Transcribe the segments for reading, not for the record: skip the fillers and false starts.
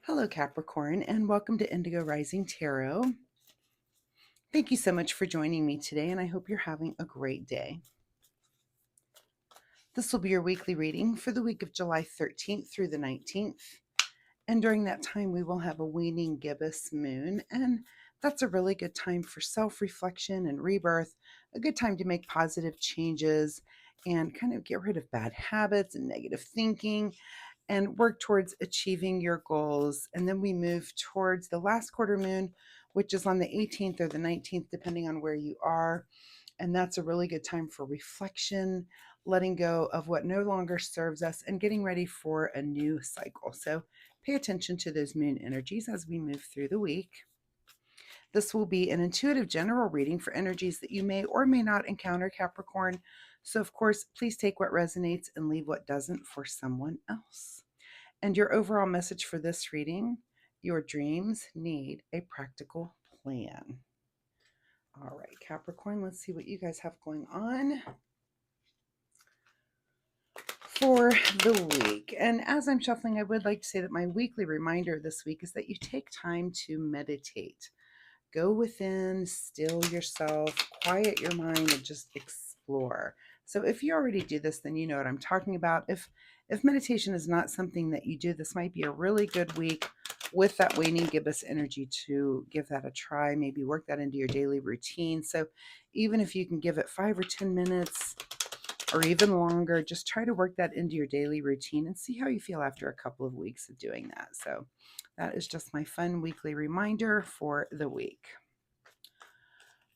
Hello, Capricorn, and welcome to Indigo Rising Tarot. Thank you so much for joining me today, and I hope you're having a great day. This will be your weekly reading for the week of July 13th through the 19th. And during that time, we will have a waning gibbous moon, and that's a really good time for self-reflection and rebirth, a good time to make positive changes and kind of get rid of bad habits and negative thinking and work towards achieving your goals. And then we move towards the last quarter moon, which is on the 18th or the 19th, depending on where you are. And that's a really good time for reflection, letting go of what no longer serves us, and getting ready for a new cycle. So pay attention to those moon energies as we move through the week. This will be an intuitive general reading for energies that you may or may not encounter, Capricorn. So, of course, please take what resonates and leave what doesn't for someone else. And your overall message for this reading: your dreams need a practical plan. All right, Capricorn, let's see what you guys have going on for the week. And as I'm shuffling, I would like to say that my weekly reminder this week is that you take time to meditate. Go within, still yourself, quiet your mind, and just explore. So if you already do this, then you know what I'm talking about. If meditation is not something that you do, this might be a really good week with that waning gibbous energy to give that a try. Maybe work that into your daily routine. So even if you can give it 5 or 10 minutes or even longer, just try to work that into your daily routine and see how you feel after a couple of weeks of doing that. So that is just my fun weekly reminder for the week.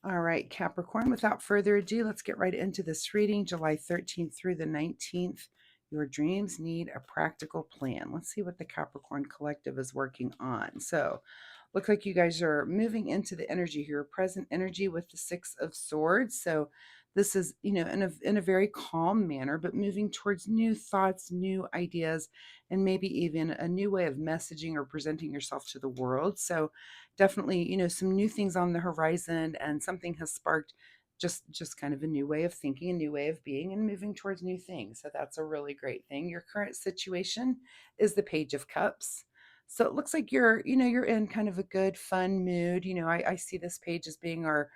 All right, Capricorn, without further ado, let's get right into this reading, July 13th through the 19th. Your dreams need a practical plan. Let's see what the Capricorn Collective is working on. So, looks like you guys are moving into the energy here, present energy with the Six of Swords. So, this is, in a very calm manner, but moving towards new thoughts, new ideas, and maybe even a new way of messaging or presenting yourself to the world. So, definitely, some new things on the horizon, and something has sparked just kind of a new way of thinking, a new way of being, and moving towards new things. So that's a really great thing. Your current situation is the Page of Cups. So it looks like you're in kind of a good, fun mood. I see this page as being our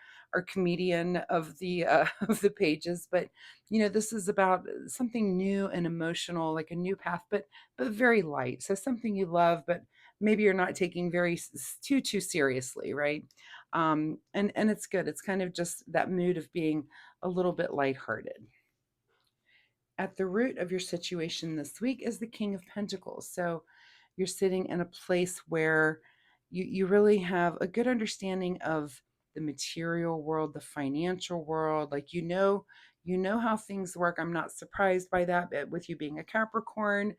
comedian of the of the pages, but this is about something new and emotional, like a new path, but very light. So something you love, but maybe you're not taking very too seriously, right? And it's good. It's kind of just that mood of being a little bit lighthearted. At the root of your situation this week is the King of Pentacles. So you're sitting in a place where you really have a good understanding of the material world, the financial world. Like how things work. I'm not surprised by that, but with you being a Capricorn,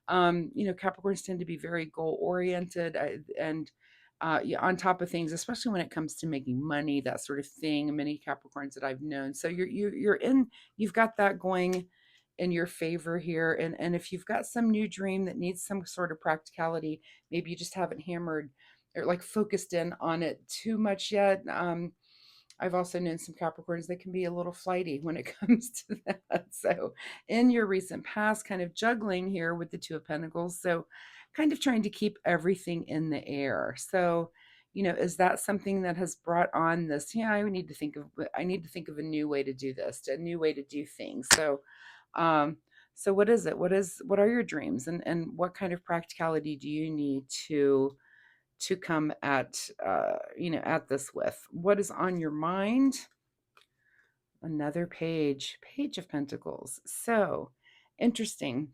Capricorns tend to be very goal oriented, and yeah, on top of things, especially when it comes to making money, that sort of thing. Many Capricorns that I've known. So you've got that going in your favor here. And if you've got some new dream that needs some sort of practicality, maybe you just haven't hammered or like focused in on it too much yet. I've also known some Capricorns that can be a little flighty when it comes to that. So, in your recent past, kind of juggling here with the Two of Pentacles. So, kind of trying to keep everything in the air. So, is that something that has brought on this? Yeah, I need to think of a new way to do this, a new way to do things. Um, so what is it? What are your dreams, and what kind of practicality do you need to come at this with? What is on your mind? Another Page of Pentacles. So interesting.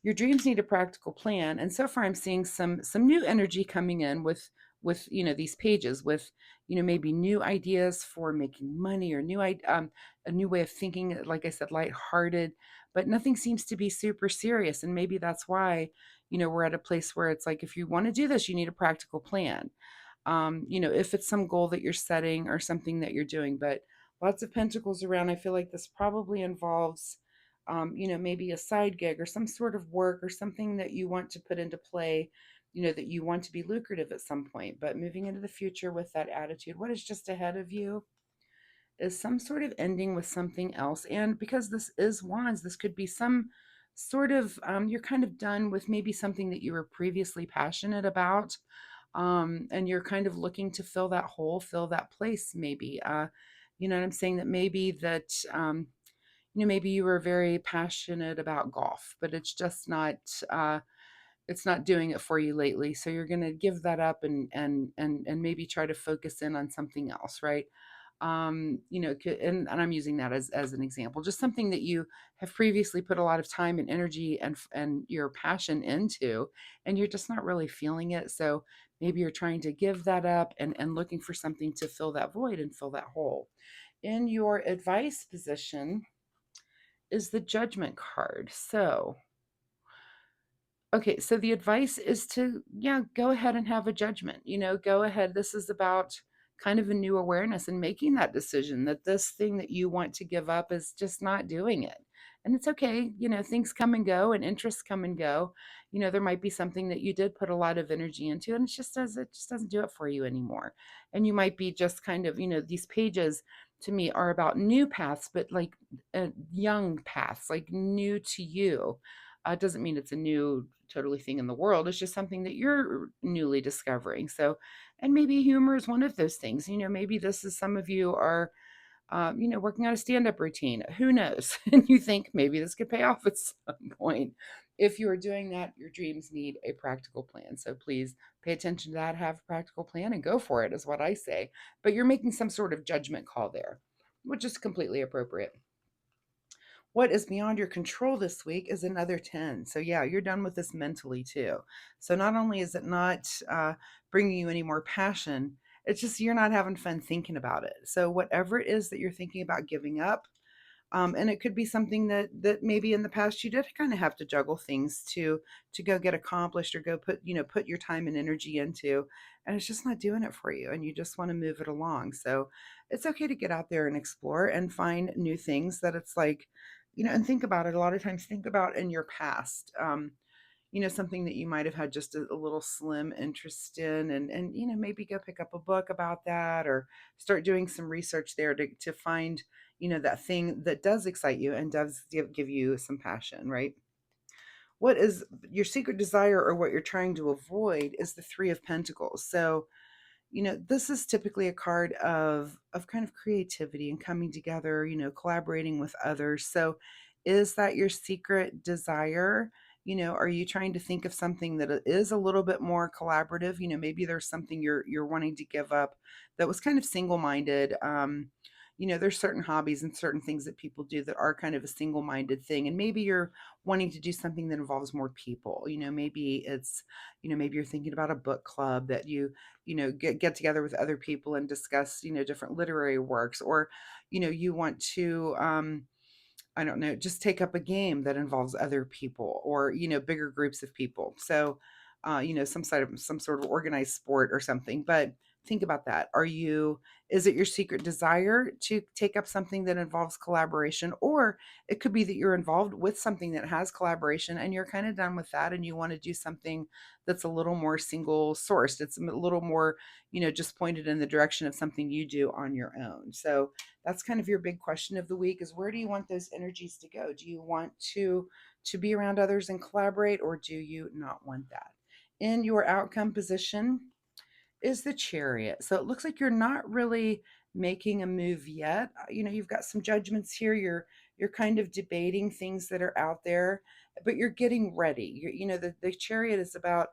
Your dreams need a practical plan, and so far I'm seeing some new energy coming in with these pages, with maybe new ideas for making money, or a new way of thinking, like I said, lighthearted, but nothing seems to be super serious. And maybe that's why we're at a place where it's like, if you want to do this, you need a practical plan. If it's some goal that you're setting or something that you're doing. But lots of pentacles around. I feel like this probably involves maybe a side gig or some sort of work or something that you want to put into play, that you want to be lucrative at some point. But moving into the future with that attitude, what is just ahead of you is some sort of ending with something else. And because this is Wands, this could be some sort of, you're kind of done with maybe something that you were previously passionate about. And you're kind of looking to fill that hole, fill that place, maybe. You know what I'm saying? That maybe that, maybe you were very passionate about golf, but uh, it's not doing it for you lately. So you're going to give that up and maybe try to focus in on something else, right? And I'm using that as an example, just something that you have previously put a lot of time and energy and your passion into, and you're just not really feeling it. So maybe you're trying to give that up and looking for something to fill that void and fill that hole. In your advice position is the Judgment card. So okay, so the advice is to, yeah, go ahead and have a judgment. Go ahead. This is about kind of a new awareness and making that decision that this thing that you want to give up is just not doing it. And it's okay. Things come and go and interests come and go. There might be something that you did put a lot of energy into and it just doesn't do it for you anymore. And you might be just kind of, these pages to me are about new paths, but like young paths, like new to you. Doesn't mean it's a new totally thing in the world. It's just something that you're newly discovering. So, and maybe humor is one of those things. Maybe this is some of you are, working on a stand up routine. Who knows? And you think maybe this could pay off at some point. If you are doing that, your dreams need a practical plan. So please pay attention to that, have a practical plan, and go for it, is what I say. But you're making some sort of judgment call there, which is completely appropriate. What is beyond your control this week is another 10. So, yeah, you're done with this mentally too. So, not only is it not bringing you any more passion, it's just you're not having fun thinking about it. So, whatever it is that you're thinking about giving up, and it could be something that maybe in the past you did kind of have to juggle things to go get accomplished or go put your time and energy into, and it's just not doing it for you, and you just want to move it along. So it's okay to get out there and explore and find new things that it's like, and think about it. A lot of times, think about in your past. Something that you might have had just a little slim interest in, and maybe go pick up a book about that or start doing some research there to find that thing that does excite you and does give you some passion, right? What is your secret desire, or what you're trying to avoid, is the Three of Pentacles. So this is typically a card of kind of creativity and coming together, collaborating with others. So is that your secret desire? Are you trying to think of something that is a little bit more collaborative? Maybe there's something you're wanting to give up that was kind of single-minded. There's certain hobbies and certain things that people do that are kind of a single-minded thing, and maybe you're wanting to do something that involves more people. Maybe it's, maybe you're thinking about a book club that you get together with other people and discuss different literary works, or you want to I don't know, just take up a game that involves other people, or bigger groups of people. So some sort of organized sport or something. But think about that. Is it your secret desire to take up something that involves collaboration, or it could be that you're involved with something that has collaboration and you're kind of done with that and you want to do something that's a little more single sourced. It's a little more, just pointed in the direction of something you do on your own. So that's kind of your big question of the week, is where do you want those energies to go? Do you want to be around others and collaborate, or do you not want that? In your outcome position is the Chariot. So it looks like you're not really making a move yet. You've got some judgments here. You're kind of debating things that are out there, but you're getting ready. The Chariot is about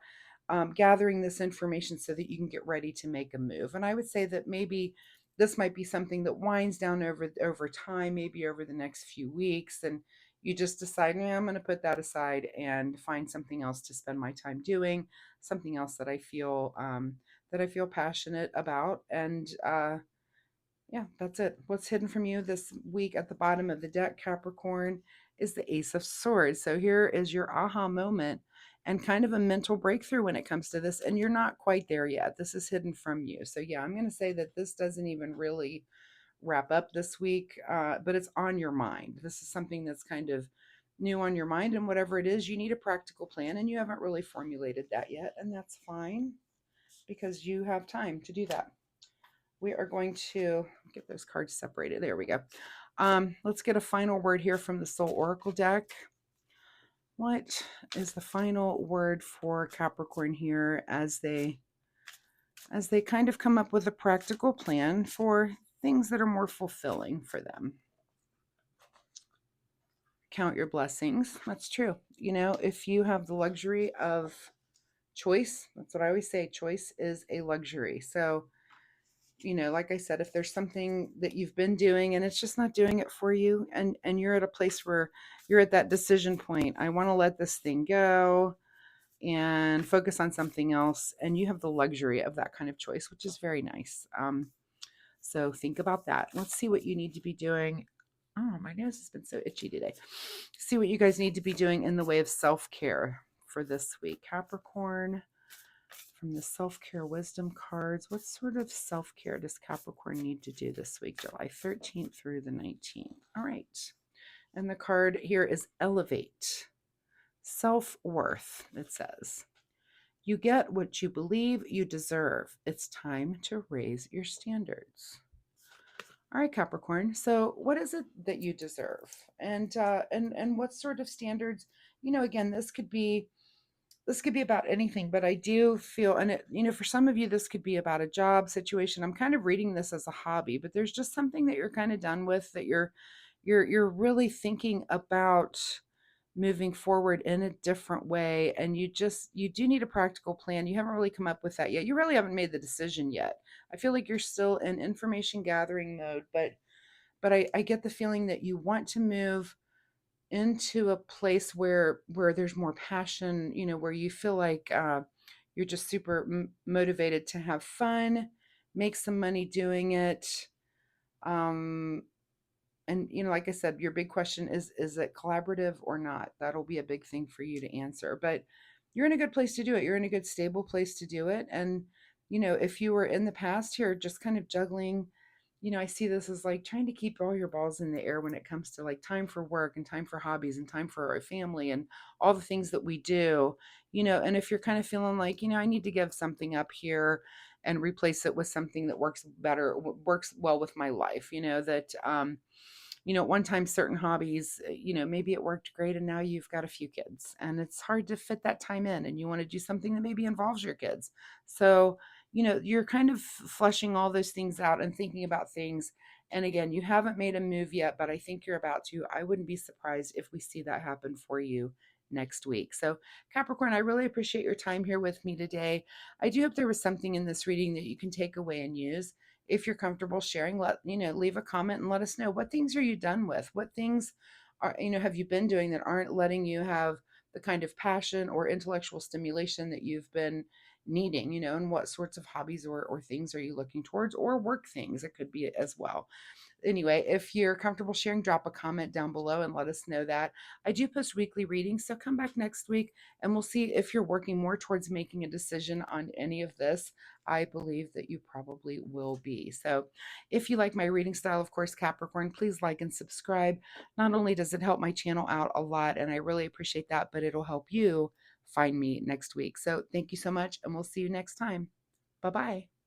gathering this information so that you can get ready to make a move. And I would say that maybe this might be something that winds down over time, maybe over the next few weeks, and you just decide, "Nah, I'm going to put that aside and find something else to spend my time doing, something else that I feel passionate about." And yeah, that's it. What's hidden from you this week at the bottom of the deck, Capricorn, is the Ace of Swords. So here is your aha moment and kind of a mental breakthrough when it comes to this. And you're not quite there yet. This is hidden from you. So yeah, I'm going to say that this doesn't even really wrap up this week, but it's on your mind. This is something that's kind of new on your mind. And whatever it is, you need a practical plan, and you haven't really formulated that yet. And that's fine, because you have time to do that. We are going to get those cards separated. There we go. Let's get a final word here from the Soul Oracle deck. What is the final word for Capricorn here as they kind of come up with a practical plan for things that are more fulfilling for them? Count your blessings. That's true. You know, if you have the luxury of choice, that's what I always say, choice is a luxury. So, you know, like I said, if there's something that you've been doing and it's just not doing it for you, and you're at a place where you're at that decision point, I want to let this thing go and focus on something else, and you have the luxury of that kind of choice, which is very nice. So think about that. Let's see what you need to be doing. Oh, my nose has been so itchy today. See what you guys need to be doing in the way of self-care for this week. Capricorn, from the self-care wisdom cards, what sort of self-care does Capricorn need to do this week, July 13th through the 19th? All right. And the card here is Elevate. Self-worth, it says. You get what you believe you deserve. It's time to raise your standards. All right, Capricorn. So, what is it that you deserve, and what sort of standards? You know, again, this could be about anything, but I do feel, and it, you know, for some of you, this could be about a job situation. I'm kind of reading this as a hobby, but there's just something that you're kind of done with, that you're really thinking about moving forward in a different way, and you do need a practical plan. You haven't really come up with that yet. You really haven't made the decision yet. I feel like you're still in information gathering mode, but I get the feeling that you want to move into a place where there's more passion, you know, where you feel like you're just super motivated to have fun, make some money doing it. um and, you know, like I said, your big question is it collaborative or not? That'll be a big thing for you to answer. But you're in a good place to do it. You're in a good, stable place to do it. And, you know, if you were in the past here just kind of juggling, you know, I see this as like trying to keep all your balls in the air when it comes to like time for work and time for hobbies and time for our family and all the things that we do, you know. And if you're kind of feeling like, you know, I need to give something up here and replace it with something that works better, works well with my life, you know, that, you know, at one time certain hobbies, you know, maybe it worked great and now you've got a few kids and it's hard to fit that time in, and you want to do something that maybe involves your kids. So, you know, you're kind of fleshing all those things out and thinking about things. And again, you haven't made a move yet, but I think you're about to. I wouldn't be surprised if we see that happen for you next week. So, Capricorn, I really appreciate your time here with me today. I do hope there was something in this reading that you can take away and use. If you're comfortable sharing, let you know, leave a comment and let us know, what things are you done with, what things are, you know, have you been doing that aren't letting you have the kind of passion or intellectual stimulation that you've been needing, you know, and what sorts of hobbies or things are you looking towards, or work things, it could be as well. Anyway, if you're comfortable sharing, drop a comment down below and let us know that. I do post weekly readings, so come back next week and we'll see if you're working more towards making a decision on any of this. I believe that you probably will be. So if you like my reading style, of course, Capricorn, please like and subscribe. Not only does it help my channel out a lot, and I really appreciate that, but it'll help you find me next week. So thank you so much, and we'll see you next time. Bye-bye.